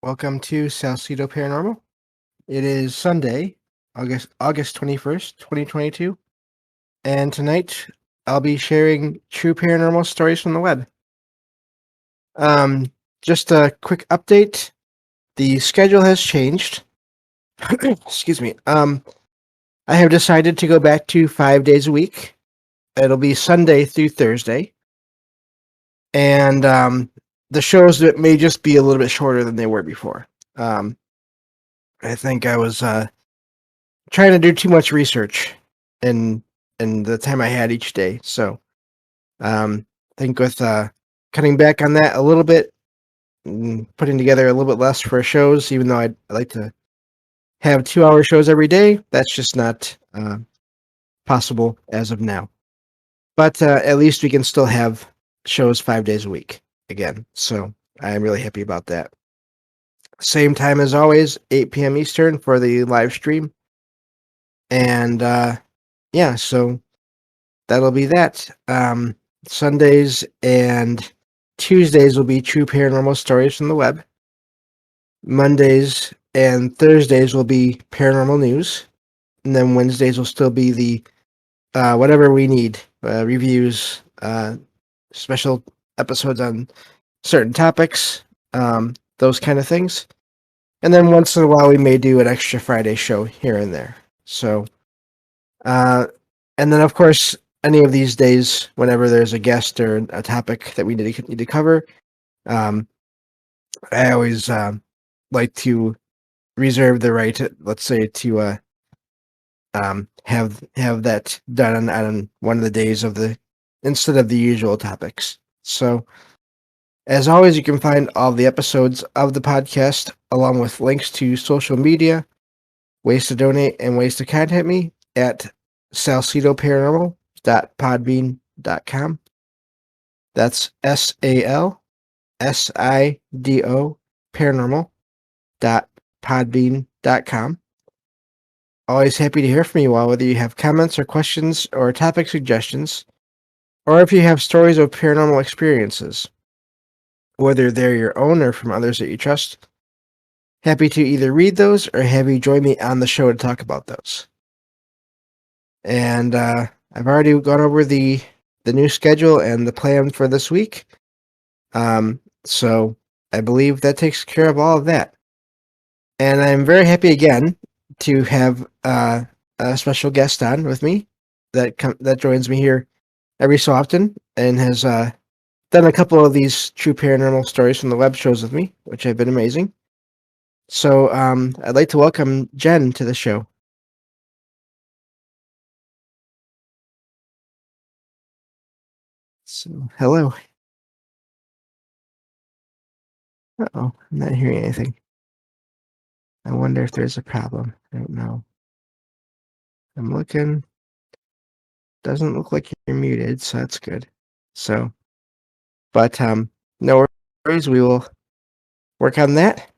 Welcome to Salcedo Paranormal. It is Sunday, August 21st, 2022, and tonight I'll be sharing true paranormal stories from the web. Um, just a quick update. The schedule has changed. Excuse me. I have decided to go back to 5 days a week. It'll be Sunday through Thursday. And the shows that may just be a little bit shorter than they were before. I think I was trying to do too much research in the time I had each day. So I think with cutting back on that a little bit, and putting together a little bit less for shows, even though I like to have 2-hour shows every day, that's just not possible as of now. But at least we can still have shows 5 days a week again. So I'm really happy about that. Same time as always, 8 p.m. Eastern for the live stream. And yeah, so that'll be that. Sundays and Tuesdays will be true paranormal stories from the web. Mondays and Thursdays will be paranormal news. And then Wednesdays will still be the whatever we need, reviews, special episodes on certain topics, those kind of things. And then once in a while we may do an extra Friday show here and there. So, and then of course, any of these days, whenever there's a guest or a topic that we need to cover, I always like to reserve the right, let's say, to have that done on one of the days of the instead of the usual topics. So, as always, you can find all the episodes of the podcast along with links to social media, ways to donate, and ways to contact me at salcidoparanormal.podbean.com. That's SALSIDO paranormal.podbean.com. Always happy to hear from you all, whether you have comments or questions or topic suggestions, or if you have stories of paranormal experiences, whether they're your own or from others that you trust. Happy to either read those or have you join me on the show to talk about those. And I've already gone over the new schedule and the plan for this week. So I believe that takes care of all of that. And I'm very happy again to have a special guest on with me that joins me here every so often and has done a couple of these true paranormal stories from the web shows with me, which have been amazing. So I'd like to welcome Jen to the show. So, hello. Uh-oh, I'm not hearing anything. I wonder if there's a problem. I don't know. I'm looking. Doesn't look like you're muted, so that's good. So, but no worries. We will work on that.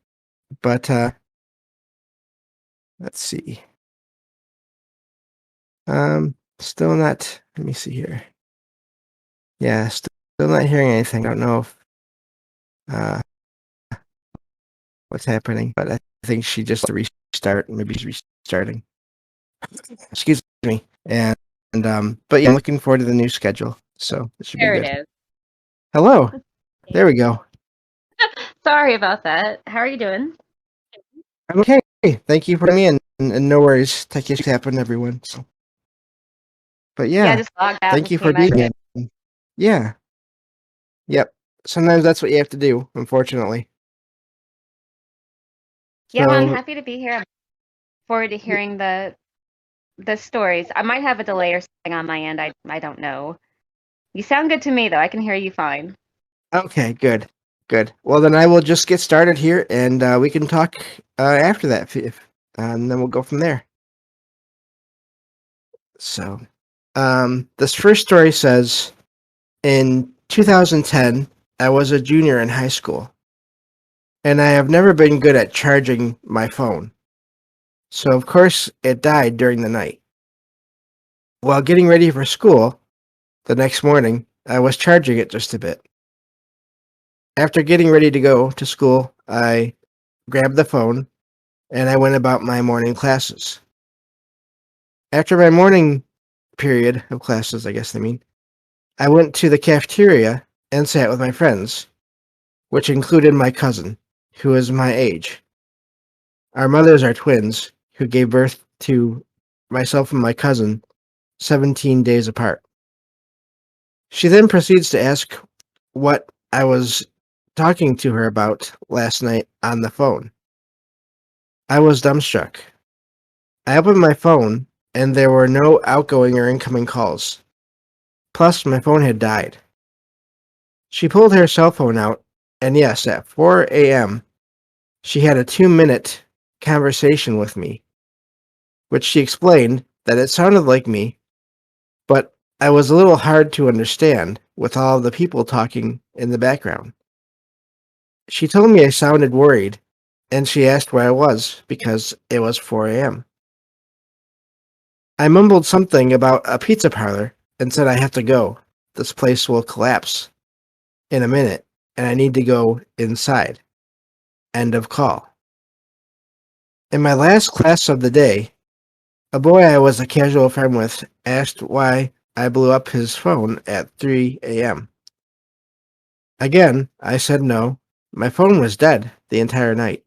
But let's see. Still not. Let me see here. Yeah, still not hearing anything. I don't know if what's happening, but I think she just restart. Maybe she's restarting. Excuse me. And but yeah, I'm looking forward to the new schedule. So it should be good. There it is. Hello. There we go. Sorry about that. How are you doing? I'm okay. Thank you for me, and no worries. Tech issues happen, everyone. So, but Yeah, I yeah, just logged out. thank you for being here. Yeah. Yep. Sometimes that's what you have to do, unfortunately. Yeah, well, I'm So, happy to be here. I'm forward to hearing the stories. I might have a delay or something on my end. I don't know. You sound good to me though. I can hear you fine. okay, good. Good. Well, then I will just get started here, and we can talk after that, and then we'll go from there. So, this first story says, in 2010, I was a junior in high school, and I have never been good at charging my phone. So, of course, it died during the night. While getting ready for school, the next morning, I was charging it just a bit. After getting ready to go to school, I grabbed the phone, and I went about my morning classes. After my morning period of classes, I guess they mean, I went to the cafeteria and sat with my friends, which included my cousin, who is my age. Our mothers are twins, who gave birth to myself and my cousin 17 days apart. She then proceeds to ask what I was talking to her about last night on the phone. I was dumbstruck. I opened my phone, and there were no outgoing or incoming calls. Plus, my phone had died. She pulled her cell phone out, and yes, at 4 a.m., she had a 2-minute conversation with me, which she explained that it sounded like me, but I was a little hard to understand with all of the people talking in the background. She told me I sounded worried, and she asked where I was because it was 4 a.m. I mumbled something about a pizza parlor and said I have to go. This place will collapse in a minute, and I need to go inside. End of call. In my last class of the day, a boy I was a casual friend with asked why I blew up his phone at 3 a.m. Again, I said no. My phone was dead the entire night.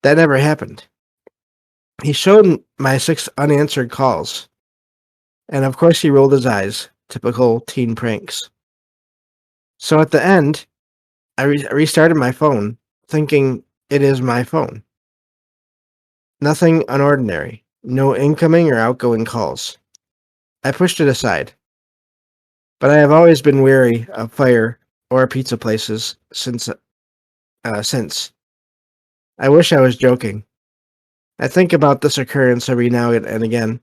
That never happened. He showed my 6 unanswered calls, and of course he rolled his eyes. Typical teen pranks. So at the end, I restarted my phone, thinking it is my phone. Nothing unordinary. No incoming or outgoing calls. I pushed it aside. But I have always been wary of fire or pizza places since. I wish I was joking. I think about this occurrence every now and again,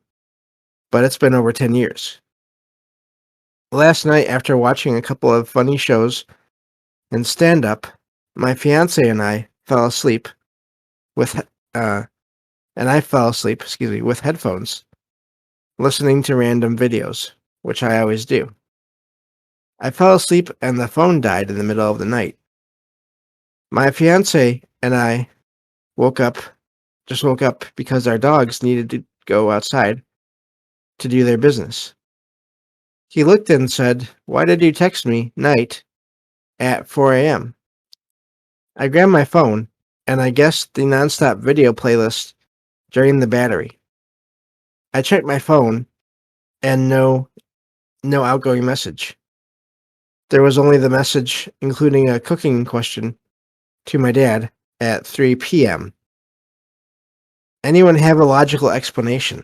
but it's been over 10 years. Last night, after watching a couple of funny shows and stand-up, my fiance and I fell asleep with with headphones, listening to random videos, which I always do. I fell asleep and the phone died in the middle of the night. My fiance and I woke up, woke up because our dogs needed to go outside to do their business. He looked and said, "Why did you text me night at 4 a.m.?" I grabbed my phone, and I guessed the nonstop video playlist drained the battery. I checked my phone, and no outgoing message. There was only the message including a cooking question to my dad at 3 p.m. Anyone have a logical explanation?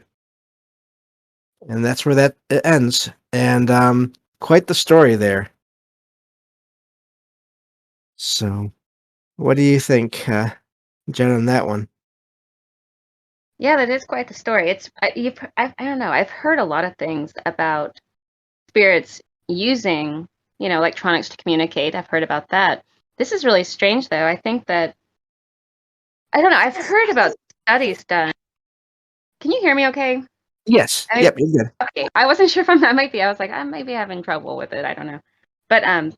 And that's where that it ends. And quite the story there. So, what do you think, Jen, on that one? Yeah, that is quite the story. I don't know. I've heard a lot of things about spirits using, electronics to communicate. I've heard about that. This is really strange, though. I think that I don't know. I've heard about studies done. Can you hear me okay? Yes. I, Yep, you're good. okay. I wasn't sure if I might be. I was like, I might be having trouble with it. I don't know. But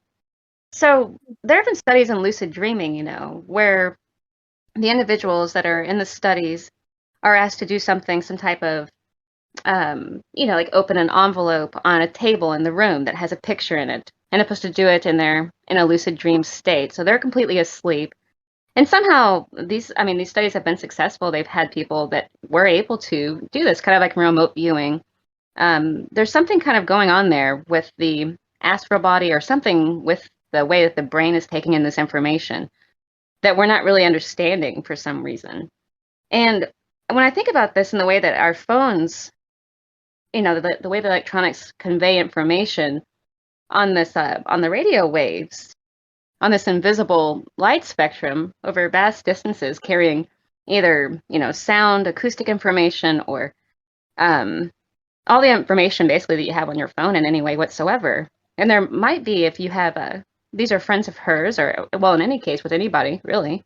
so there have been studies in lucid dreaming, where the individuals that are in the studies are asked to do something, some type of like open an envelope on a table in the room that has a picture in it, and they're supposed to do it in a lucid dream state. So they're completely asleep. And somehow these studies have been successful. They've had people that were able to do this, kind of like remote viewing. There's something kind of going on there with the astral body, or something with the way that the brain is taking in this information that we're not really understanding for some reason. And when I think about this, in the way that our phones, the way the electronics convey information on this on the radio waves, on this invisible light spectrum over vast distances, carrying either sound, acoustic information, or um, all the information basically that you have on your phone in any way whatsoever. And there might be, if you have these are friends of hers, or well, in any case with anybody really,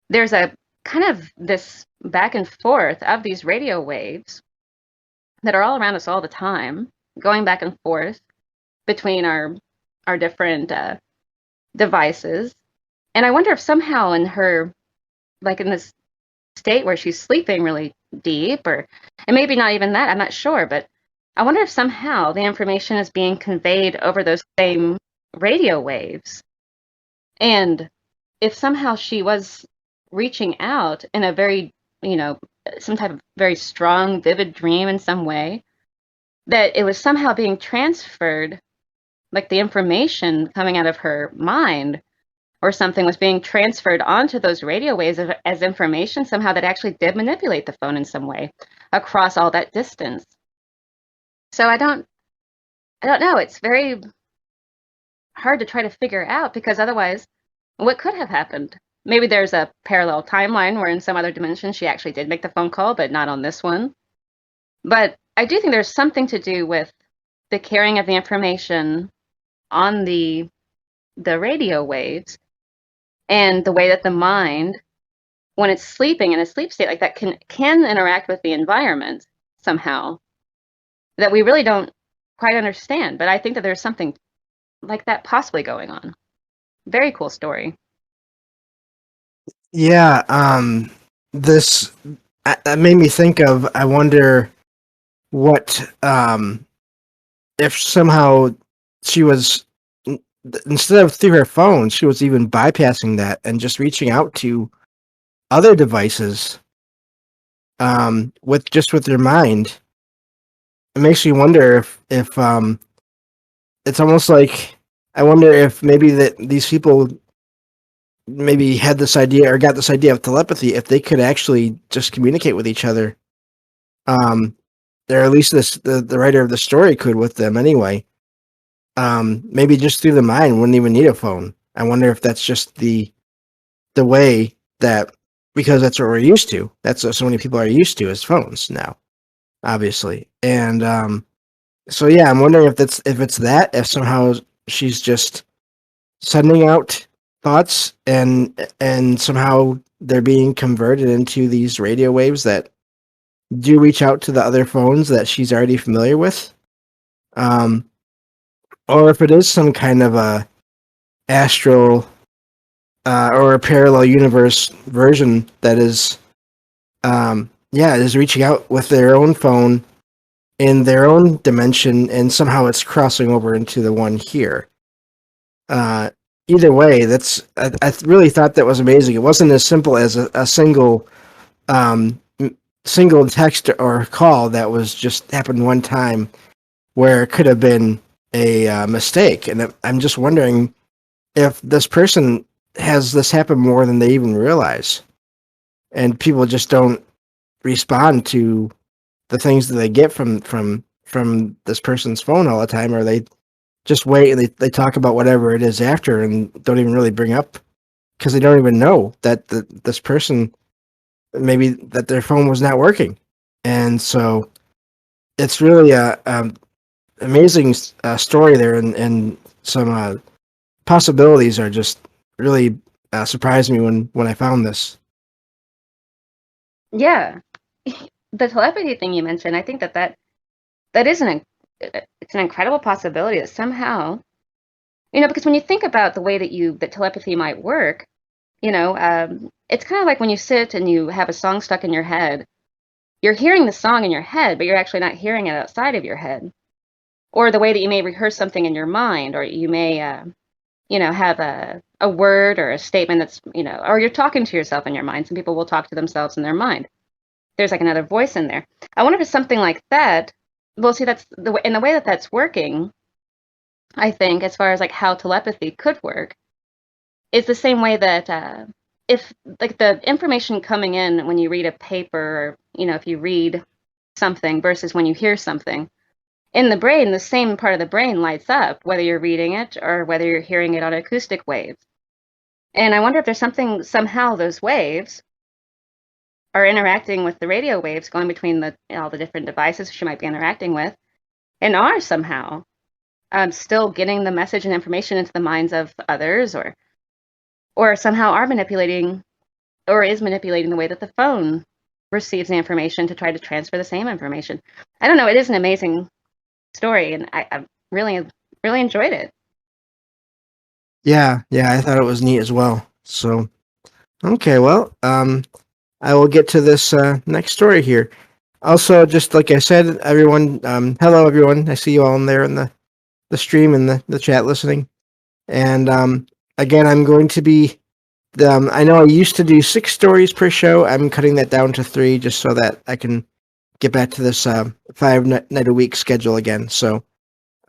there's a kind of this back and forth of these radio waves that are all around us all the time, going back and forth between our different devices. And I wonder if somehow in her like in this state where she's sleeping really deep, or and maybe not even that, I'm not sure, but I wonder if somehow the information is being conveyed over those same radio waves. And if somehow she was reaching out in a very, you know, some type of very strong, vivid dream in some way, that it was somehow being transferred, like the information coming out of her mind or something was being transferred onto those radio waves as information somehow that actually did manipulate the phone in some way across all that distance. So I don't know. It's very hard to try to figure out because otherwise, what could have happened? Maybe there's a parallel timeline where in some other dimension she actually did make the phone call, but not on this one. But I do think there's something to do with the carrying of the information on the radio waves and the way that the mind, when it's sleeping in a sleep state like that, can interact with the environment somehow that we really don't quite understand. But I think that there's something like that possibly going on. Very cool story. Yeah, this that made me think of. I wonder what if somehow she was instead of through her phone, she was even bypassing that and just reaching out to other devices with their mind. It makes me wonder if it's almost like I wonder if maybe that these people maybe had this idea or got this idea of telepathy if they could actually just communicate with each other. Um, or at least the writer of the story could with them anyway. Maybe just through the mind, wouldn't even need a phone. I wonder if that's just the way that because that's what we're used to. That's what so many people are used to is phones now, obviously. And so yeah, I'm wondering if it's that if somehow she's just sending out thoughts and somehow they're being converted into these radio waves that do reach out to the other phones that she's already familiar with. Um, or if it is some kind of a astral or a parallel universe version that is is reaching out with their own phone in their own dimension and somehow it's crossing over into the one here. Uh, Either way, I really thought that was amazing. It wasn't as simple as a single single text or call that was just happened one time where it could have been a mistake. And I'm just wondering if this person has this happen more than they even realize, and people just don't respond to the things that they get from this person's phone all the time, or they just wait and they talk about whatever it is after and don't even really bring up because they don't even know that this person maybe that their phone was not working. And so it's really a amazing story there, and some possibilities are just really surprised me when I found this. Yeah. The telepathy thing you mentioned, I think that is it's an incredible possibility that somehow, because when you think about the way that telepathy might work, it's kind of like when you sit and you have a song stuck in your head. You're hearing the song in your head, but you're actually not hearing it outside of your head. Or the way that you may rehearse something in your mind, or you may, have a word or a statement that's, or you're talking to yourself in your mind. Some people will talk to themselves in their mind. There's like another voice in there. I wonder if it's something like that. Well, see, that's in the way that that's working. I think, as far as like how telepathy could work, is the same way that if like the information coming in when you read a paper, or if you read something versus when you hear something in the brain, the same part of the brain lights up whether you're reading it or whether you're hearing it on acoustic waves. And I wonder if there's something somehow those waves are interacting with the radio waves going between all the different devices she might be interacting with, and are somehow still getting the message and information into the minds of others, or somehow are manipulating or is manipulating the way that the phone receives the information to try to transfer the same information. I don't know. It is an amazing story, and I really, really enjoyed it. Yeah, I thought it was neat as well. So Okay, well, I will get to this next story here. Also, just like I said, everyone, hello everyone. I see you all in there in the stream and the chat listening. And again, I'm going to be. I know I used to do 6 stories per show. I'm cutting that down to 3 just so that I can get back to this 5 night a week schedule again. So,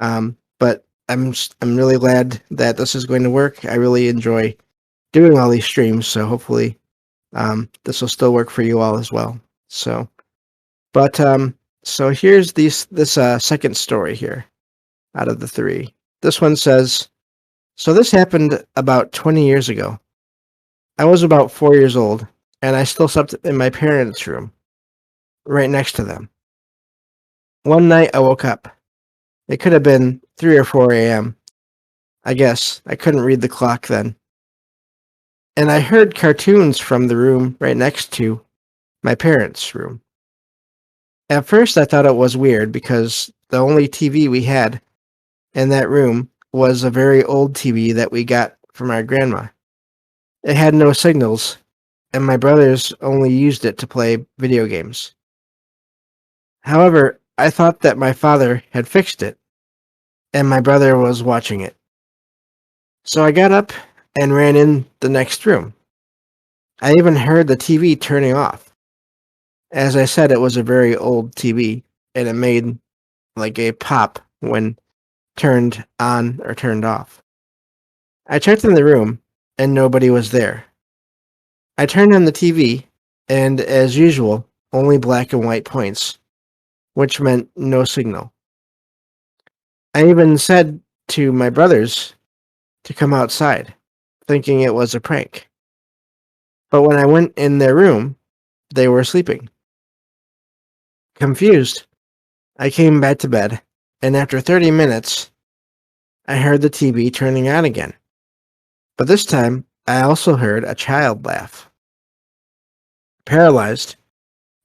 but I'm really glad that this is going to work. I really enjoy doing all these streams. So hopefully, this will still work for you all as well. So, but so here's this second story here out of the 3. This one says, so this happened about 20 years ago. I was about 4 years old, and I still slept in my parents' room, right next to them. One night I woke up. It could have been 3 or 4 a.m. I guess I couldn't read the clock then. And I heard cartoons from the room right next to my parents' room. At first I thought it was weird because the only TV we had in that room was a very old TV that we got from our grandma. It had no signals, and my brothers only used it to play video games. However, I thought that my father had fixed it, and my brother was watching it. So I got up and ran in the next room. I even heard the TV turning off. As I said, it was a very old TV, and it made like a pop when turned on or turned off. I checked in the room, and nobody was there. I turned on the TV, and as usual, only black and white points, which meant no signal. I even said to my brothers to come outside, thinking it was a prank. But when I went in their room, they were sleeping. Confused, I came back to bed, and after 30 minutes, I heard the TV turning on again. But this time, I also heard a child laugh. Paralyzed,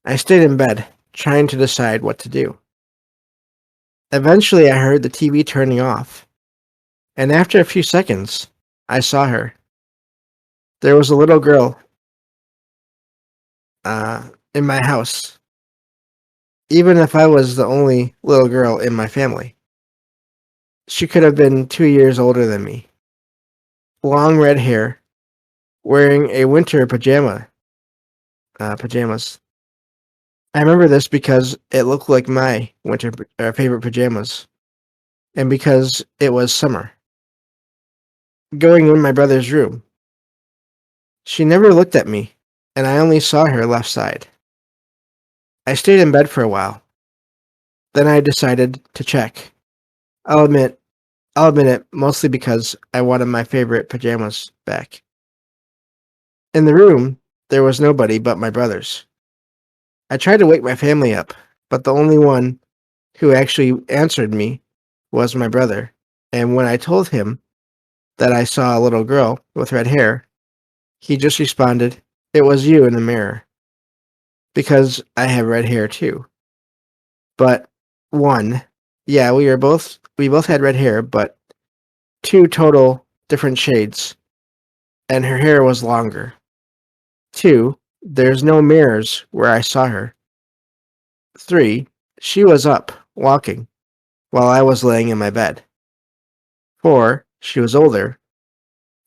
I stayed in bed, trying to decide what to do. Eventually, I heard the TV turning off, and after a few seconds, I saw her. There was a little girl in my house, even if I was the only little girl in my family. She could have been 2 years older than me. Long red hair, wearing a winter pajamas. I remember this because it looked like my winter favorite pajamas, and because it was summer. Going in my brother's room. She never looked at me, and I only saw her left side. I stayed in bed for a while. Then I decided to check. I'll admit, I'll admit it, mostly because I wanted my favorite pajamas back. In the room, there was nobody but my brothers. I tried to wake my family up, but the only one who actually answered me was my brother. And when I told him that I saw a little girl with red hair, he just responded, "It was you in the mirror." Because I have red hair too. But one, yeah, we both had red hair, but 2 total different shades, and her hair was longer. 2, there's no mirrors where I saw her. 3, she was up, walking, while I was laying in my bed. 4, she was older.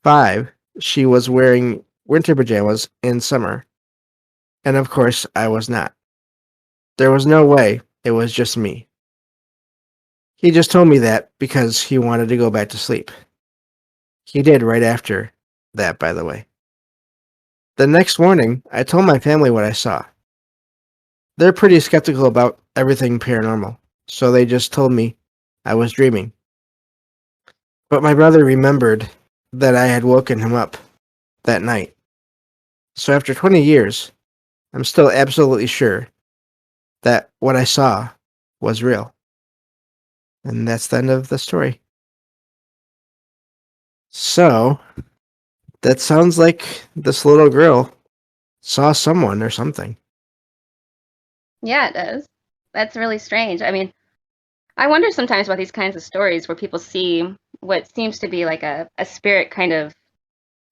5, she was wearing winter pajamas in summer. And of course, I was not. There was no way it was just me. He just told me that because he wanted to go back to sleep. He did right after that, by the way. The next morning, I told my family what I saw. They're pretty skeptical about everything paranormal, so they just told me I was dreaming. But my brother remembered that I had woken him up that night. So after 20 years, I'm still absolutely sure that what I saw was real. And that's the end of the story. So, that sounds like this little girl saw someone or something. Yeah, it does. That's really strange. I mean, I wonder sometimes about these kinds of stories where people see what seems to be like a spirit kind of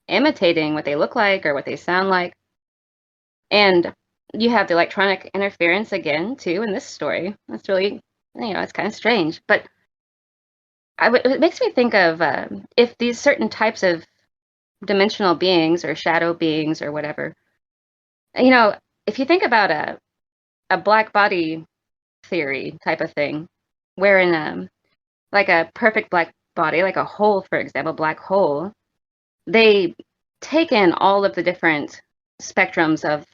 imitating what they look like or what they sound like. And you have the electronic interference again, too, in this story. That's really, it's kind of strange. But it makes me think of if these certain types of dimensional beings or shadow beings or whatever, you know, if you think about a black body theory type of thing, wherein like a perfect black body, like a hole, for example, black hole, they take in all of the different spectrums of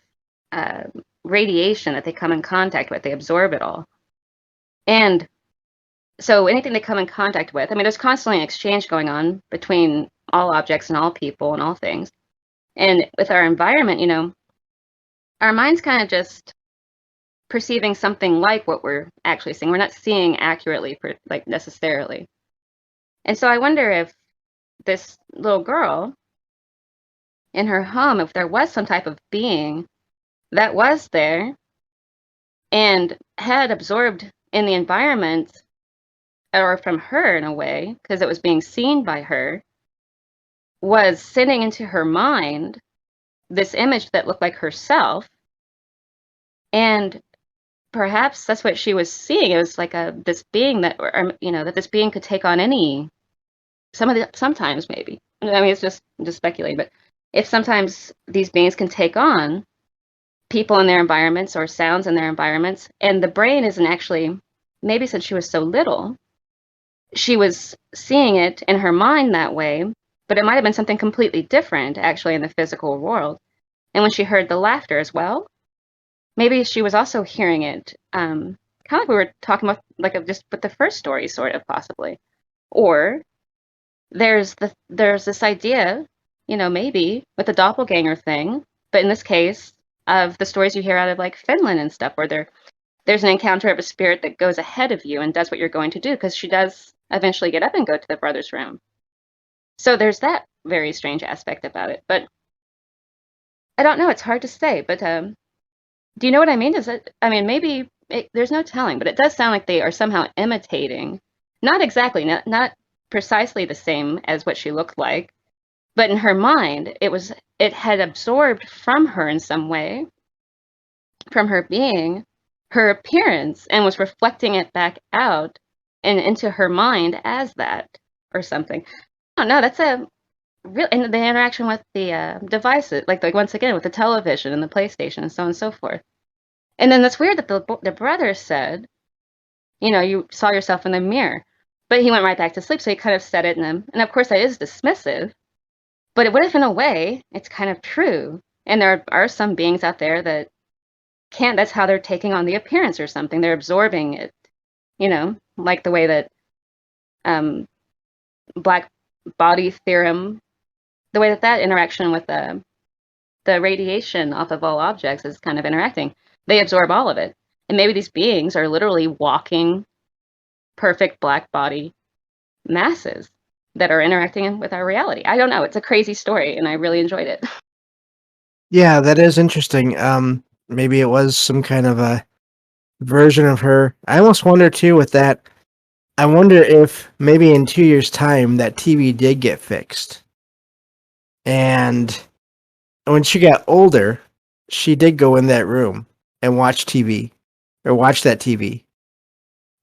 uh, radiation that they come in contact with. They absorb it all. And so anything they come in contact with, I mean, there's constantly an exchange going on between all objects and all people and all things. And with our environment, our mind's kind of just perceiving something like what we're actually seeing. We're not seeing accurately, like necessarily. And so I wonder if this little girl in her home, if there was some type of being that was there and had absorbed in the environment or from her in a way, because it was being seen by her, was sending into her mind this image that looked like herself. And perhaps that's what she was seeing. It was like this being that this being could take on sometimes maybe. I mean, it's just speculating, but if sometimes these beings can take on people in their environments or sounds in their environments, and the brain isn't actually, maybe since she was so little, she was seeing it in her mind that way, but it might have been something completely different actually in the physical world. And when she heard the laughter as well, maybe she was also hearing it, kind of like we were talking about, like just with the first story, sort of possibly. Or there's this idea, maybe with the doppelganger thing, but in this case, of the stories you hear out of like Finland and stuff, where there's an encounter of a spirit that goes ahead of you and does what you're going to do, because she does eventually get up and go to the brother's room. So there's that very strange aspect about it. But I don't know, it's hard to say. But do you know what I mean? Maybe there's no telling, but it does sound like they are somehow imitating, not exactly, not precisely the same as what she looked like, but in her mind, it had absorbed from her in some way, from her being, her appearance, and was reflecting it back out and into her mind as that or something. I don't know. That's a real, and the interaction with the devices, like once again with the television and the PlayStation and so on and so forth. And then that's weird that the brother said, you saw yourself in the mirror, but he went right back to sleep. So he kind of said it, and of course that is dismissive. But what if in a way it's kind of true? And there are some beings out there that can't, that's how they're taking on the appearance or something. They're absorbing it, like the way that black body theorem, the way that interaction with the radiation off of all objects is kind of interacting. They absorb all of it. And maybe these beings are literally walking perfect black body masses that are interacting with our reality. I don't know. It's a crazy story, and I really enjoyed it. Yeah, that is interesting. Maybe it was some kind of a version of her. I almost wonder too with that. I wonder if maybe in 2 years' time that TV did get fixed, and when she got older, she did go in that room and watch TV or watch that TV.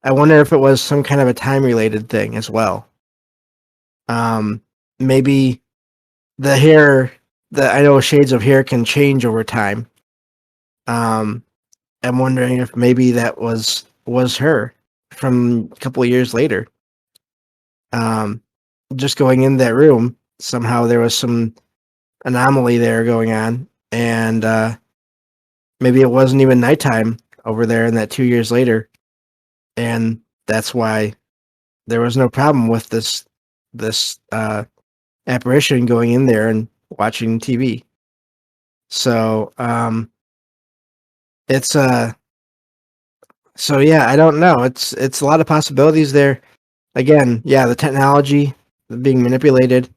I wonder if it was some kind of a time-related thing as well. Maybe the hair, I know shades of hair can change over time. I'm wondering if maybe that was her from a couple of years later. Just going in that room, somehow there was some anomaly there going on, and maybe it wasn't even nighttime over there in that 2 years later, and that's why there was no problem with this apparition going in there and watching TV. So it's so yeah, I don't know. It's a lot of possibilities there. Again, yeah, the technology being manipulated.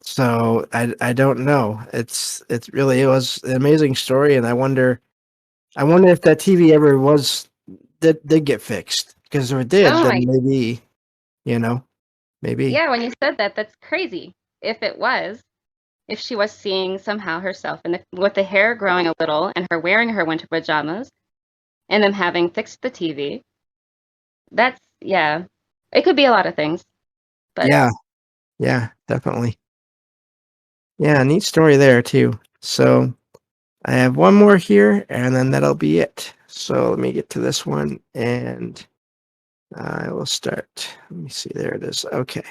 So I don't know. It was an amazing story, and I wonder if that TV ever did get fixed, because if it did, Oh then my, maybe you know Maybe. Yeah, when you said that, that's crazy. If it was, if she was seeing somehow herself and with the hair growing a little and her wearing her winter pajamas and them having fixed the TV, that's, yeah, it could be a lot of things, but Yeah, yeah, definitely. Yeah, neat story there too. So I have one more here, and then that'll be it. So let me get to this one, and I will start. Let me see. There it is. Okay.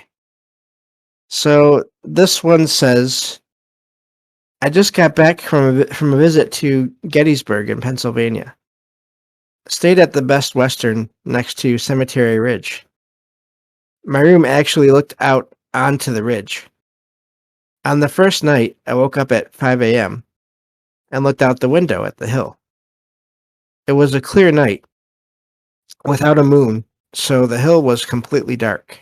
So this one says, I just got back from a visit to Gettysburg in Pennsylvania. Stayed at the Best Western next to Cemetery Ridge. My room actually looked out onto the ridge. On the first night, I woke up at 5 a.m. and looked out the window at the hill. It was a clear night, without a moon, so the hill was completely dark.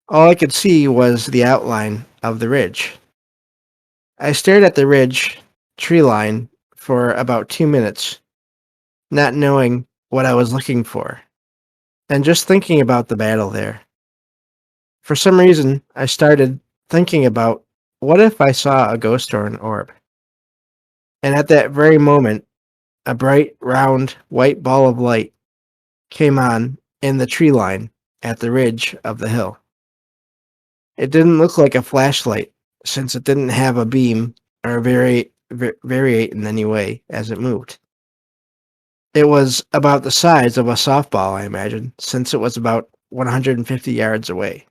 All I could see was the outline of the ridge. I stared at the ridge tree line for about 2 minutes, not knowing what I was looking for, and just thinking about the battle there. For some reason, I started thinking about what if I saw a ghost or an orb. And at that very moment, a bright, round, white ball of light came on in the tree line at the ridge of the hill. It didn't look like a flashlight, since it didn't have a beam or variate in any way as it moved. It was about the size of a softball, I imagine, since it was about 150 yards away.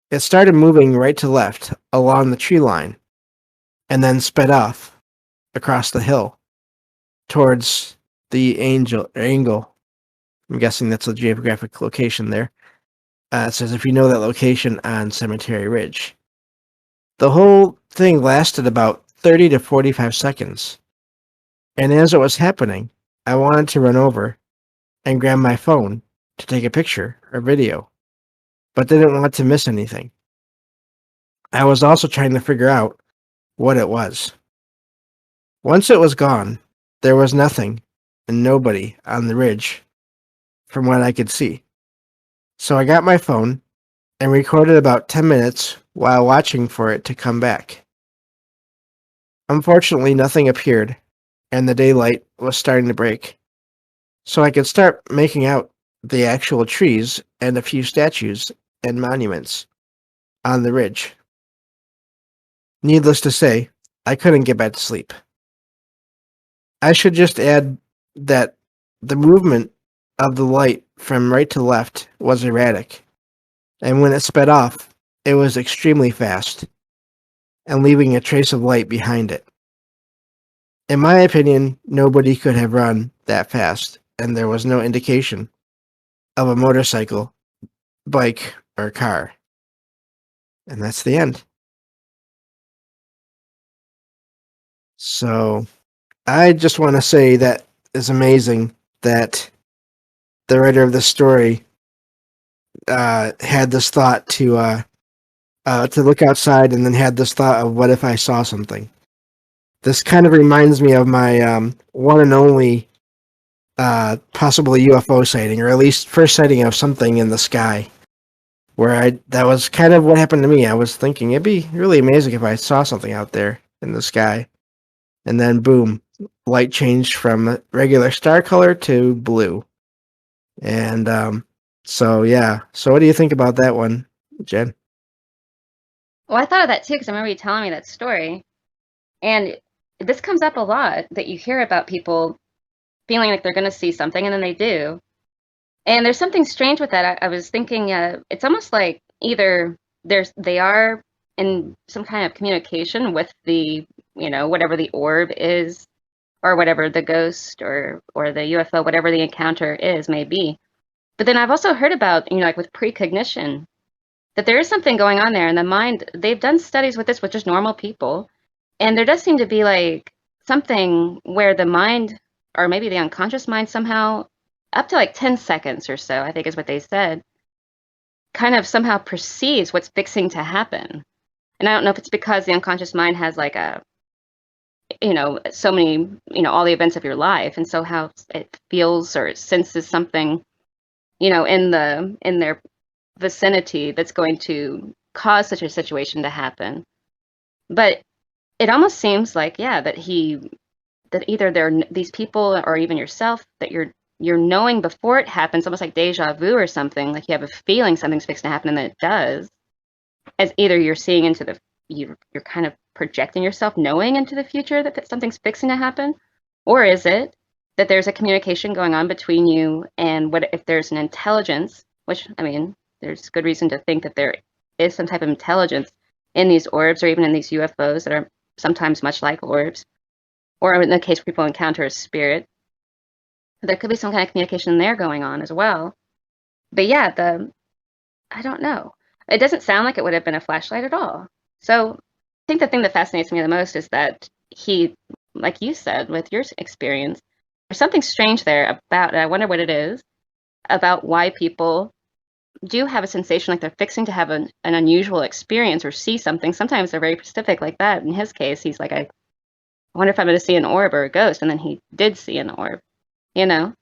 It started moving right to left along the tree line and then sped off across the hill towards the angle. I'm guessing that's a geographic location there. It says if you know that location on Cemetery Ridge. The whole thing lasted about 30 to 45 seconds. And as it was happening, I wanted to run over and grab my phone to take a picture or video, but didn't want to miss anything. I was also trying to figure out what it was. Once it was gone, there was nothing and nobody on the ridge from what I could see. So I got my phone and recorded about 10 minutes while watching for it to come back. Unfortunately, nothing appeared, and the daylight was starting to break, so I could start making out the actual trees and a few statues and monuments on the ridge. Needless to say, I couldn't get back to sleep. I should just add that the movement of the light from right to left was erratic, and when it sped off, it was extremely fast and leaving a trace of light behind it. In my opinion, nobody could have run that fast, and there was no indication of a motorcycle, bike, or car. And that's the end. So I just want to say that it's amazing that the writer of this story had this thought to look outside, and then had this thought of what if I saw something. This kind of reminds me of my one and only possible UFO sighting, or at least first sighting of something in the sky. That was kind of what happened to me. I was thinking it'd be really amazing if I saw something out there in the sky, and then boom, light changed from regular star color to blue. And so yeah. So what do you think about that one, Jen? well, I thought of that too because I remember you telling me that story. And this comes up a lot that you hear about people feeling like they're going to see something and then they do. And there's something strange with that. I was thinking it's almost like either they are in some kind of communication with the, whatever the orb is or whatever the ghost or the UFO, whatever the encounter is, may be. But then I've also heard about, like with precognition, that there is something going on there in the mind. They've done studies with this with just normal people. And there does seem to be like something where the mind, or maybe the unconscious mind somehow, up to like 10 seconds or so, I think is what they said, kind of somehow perceives what's fixing to happen. And I don't know if it's because the unconscious mind has like so many, all the events of your life. And so how it feels or it senses something, in their vicinity that's going to cause such a situation to happen. But it almost seems like, yeah, that either these people or even yourself that you're knowing before it happens, almost like deja vu or something, like you have a feeling something's fixing to happen and then it does, as either you're seeing into you're kind of projecting yourself knowing into the future that something's fixing to happen, or is it that there's a communication going on between you and what if there's an intelligence, which I mean, there's good reason to think that there is some type of intelligence in these orbs or even in these UFOs that are sometimes much like orbs, or in the case where people encounter a spirit, there could be some kind of communication there going on as well. But yeah, I don't know. It doesn't sound like it would have been a flashlight at all. So I think the thing that fascinates me the most is that he, like you said, with your experience, there's something strange there about it. I wonder what it is about why people do have a sensation like they're fixing to have an unusual experience or see something. Sometimes they're very specific like that. In his case, he's like, I wonder if I'm going to see an orb or a ghost. And then he did see an orb, you know?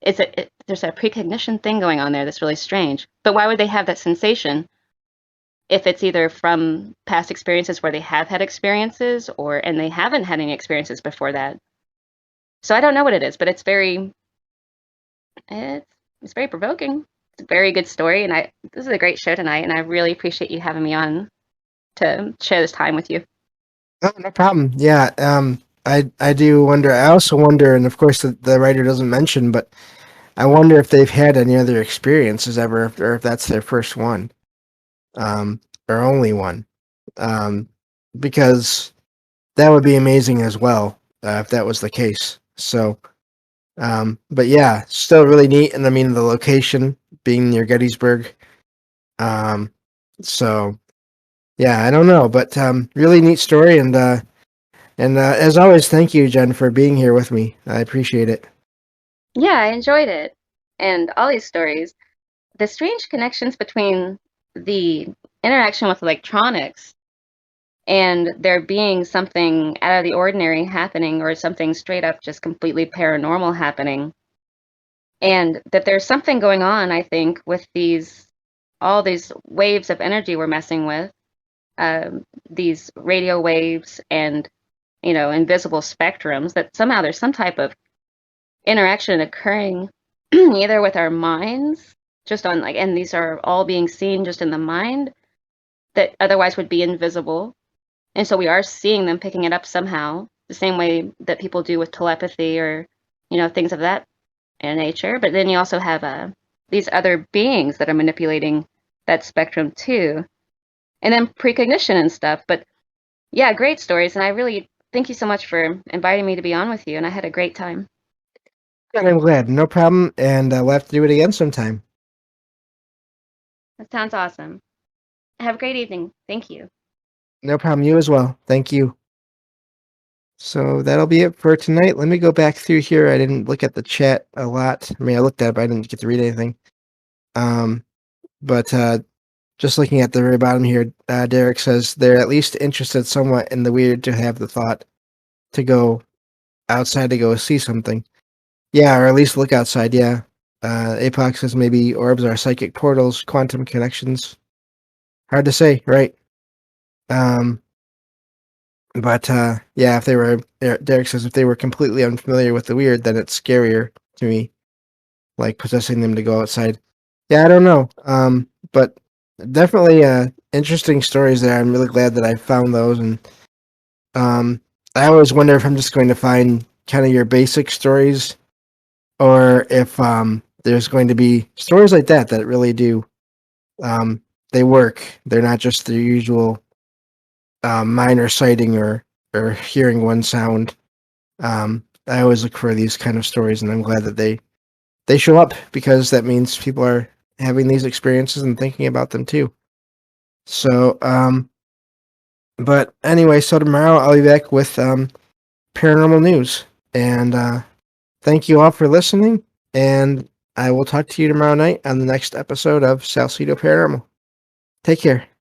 There's a precognition thing going on there that's really strange. But why would they have that sensation if it's either from past experiences where they have had experiences and they haven't had any experiences before that? So I don't know what it is, but it's very provoking. It's a very good story, and this is a great show tonight, and I really appreciate you having me on to share this time with you. Oh, no problem. Yeah. I do wonder. I also wonder, and of course the writer doesn't mention, but I wonder if they've had any other experiences ever, or if that's their first one, or only one, because that would be amazing as well if that was the case. So, but yeah, still really neat, and I mean the location being near Gettysburg. Um, so yeah, I don't know, but really neat story, and as always, thank you, Jen, for being here with me. I appreciate it. Yeah, I enjoyed it. And all these stories, the strange connections between the interaction with electronics and there being something out of the ordinary happening or something straight up just completely paranormal happening. And that there's something going on, I think, with all these waves of energy we're messing with, these radio waves and, invisible spectrums, that somehow there's some type of interaction occurring either with our minds, just on and these are all being seen just in the mind that otherwise would be invisible. And so we are seeing them picking it up somehow, the same way that people do with telepathy or, things of that nature. But then you also have these other beings that are manipulating that spectrum too. And then precognition and stuff. But yeah, great stories. And I really thank you so much for inviting me to be on with you. And I had a great time. And I'm glad. No problem, and we'll have to do it again sometime. That sounds awesome. Have a great evening. Thank you. No problem. You as well. Thank you. So that'll be it for tonight. Let me go back through here. I didn't look at the chat a lot. I mean, I looked at it, but I didn't get to read anything. But just looking at the very bottom here, Derek says they're at least interested somewhat in the weird to have the thought to go outside to go see something. Yeah, or at least look outside, yeah. Apox says maybe orbs are psychic portals, quantum connections. Hard to say, right? But yeah, if they were, Derek says if they were completely unfamiliar with the weird, then it's scarier to me, like possessing them to go outside. Yeah, I don't know. But definitely interesting stories there. I'm really glad that I found those, and I always wonder if I'm just going to find kind of your basic stories, or if there's going to be stories like that really do they work. They're not just the usual minor sighting or hearing one sound. I always look for these kind of stories, and I'm glad that they show up, because that means people are having these experiences and thinking about them too. So, but anyway, so tomorrow I'll be back with paranormal news, and thank you all for listening, and I will talk to you tomorrow night on the next episode of Salcedo Paranormal. Take care.